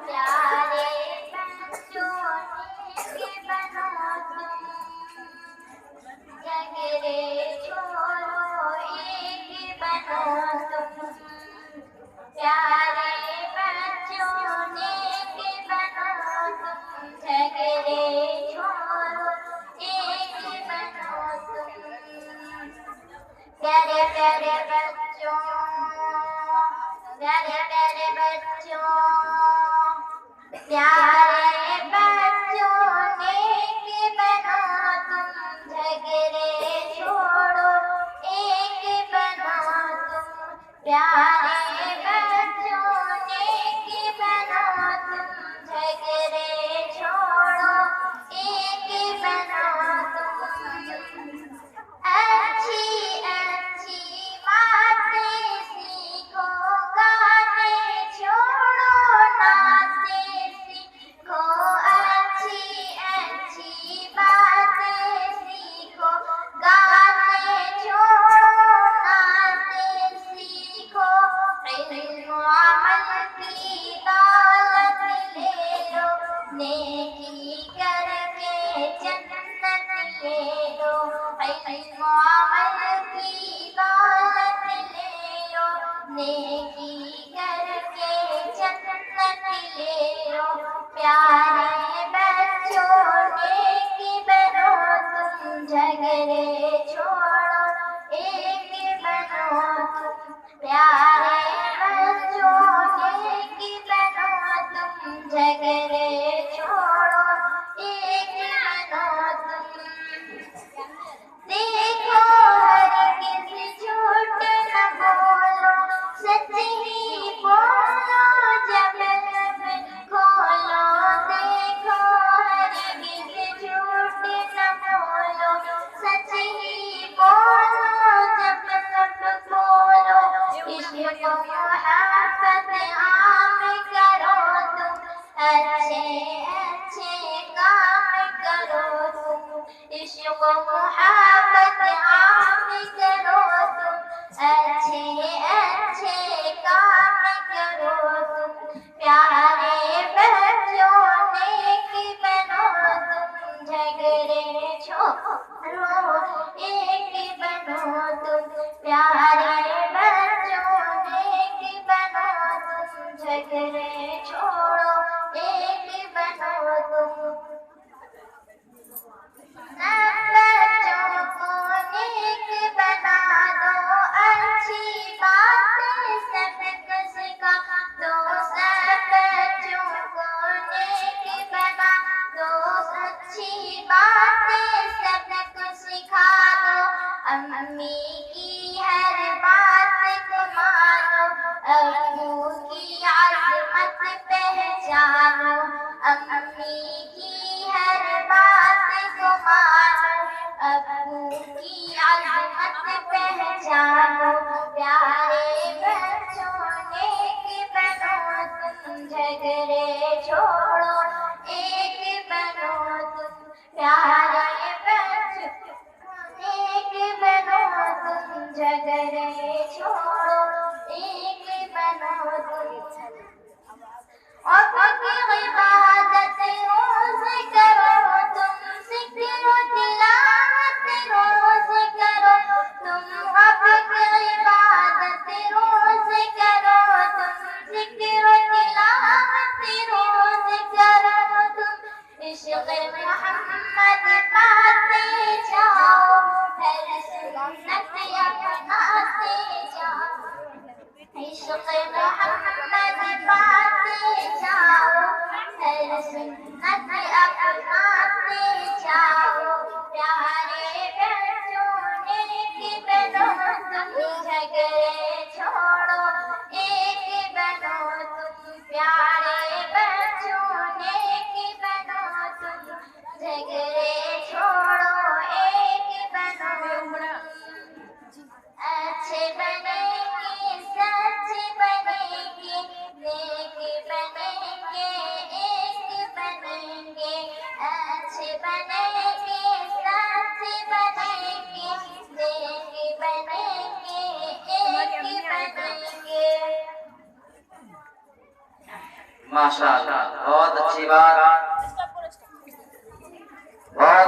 پیارے بچوں نیک بنو تم، جھگڑے چھوڑو ایک بنو تم، پیارے بچوں نیک بنو تم، جھگڑے چھوڑو ایک بنو تم، پیارے پیارے بچوں، پیارے پیارے بچوں، پیارے بچوں نیک بنو تم، جھگڑے چھوڑو ایک بنو تم، پیارے بچوں نیک بنو تم، جھگڑے چھوڑو ایک بنو تم، اچھی اچھی باتیں سیکھو، گانے چھوڑو ناطے سیکھو، اچھی اچھی باتیں سیکھو، گانے چھوڑو ناطے سیکھو، علم و عمل کی دولت لے لو، نیکی کر کے جنت لے لو، علم و عمل کی دولت لے لو، نیکی کر کے جنت لے لو، پیارے بچوں نیک بنو تم، جھگڑے چھوڑو ایک بنو تم، پیارے بچوں نیک بنو تم، جھگڑے چھوڑو ایک بنو تم، دیکھو ہرگز جھوٹ نہ بولو، سچ ہی بولو جب لب کھولو، دیکھو ہرگز جھوٹ نہ بولو، سچ ہی بولو جب لب کھولو، عشق و محبت عام کرو تم، اچھے اچھے کام کرو تم، عشق و محبت عام کرو تم، اچھے اچھے کام کرو تم، پیارے بچوں نیک بنو تم، جھگڑے چھوڑو ایک بنو تم، پیارے بچوں نیک بنو تم، جھگڑے چھوڑو ایک بنو تم، سب بچوں کو نیک بنا دو، اچھی باتیں سب کو سکھا دو، سب بچوں کو نیک بنا دو، اچھی باتیں سب کو سکھا دو، امی کی ہر بات کو مانو، ابو کی عظمت پہچانو، امی کی ہر بات کو مانو، ابو کی عظمت پہچانو، پیارے بچوں نیک بنو تم، جھگڑے چھوڑو ایک بنو تم، پیارے بچوں نیک بنو تم، جھگڑے چھوڑو ایک بنو تم، اور کی عبادت روز کرو تم، ذکر و تلاوت روز کرو تم، اب کی عبادت روز کرو تم، ذکر و تلاوت روز کرو تم، عشق محمد پاتے جاؤ، ہر سنت اپناتے جاؤ، عشق محمد پاتے جاؤ، ہر سنت اپناتے جاؤ، پیارے بچوں نیک بنو تم، جھگڑے چھوڑو ایک بنو تم، پیارے بچوں نیک بنو تم، جھگڑے چھوڑو ایک بنو تم، اچھے بنیں گے سچ بنیں گے، نیک بنیں گے ایک بنیں گے، اچھے بنیں گے سچ ماشاءاللہ، بہت اچھی بات، بہت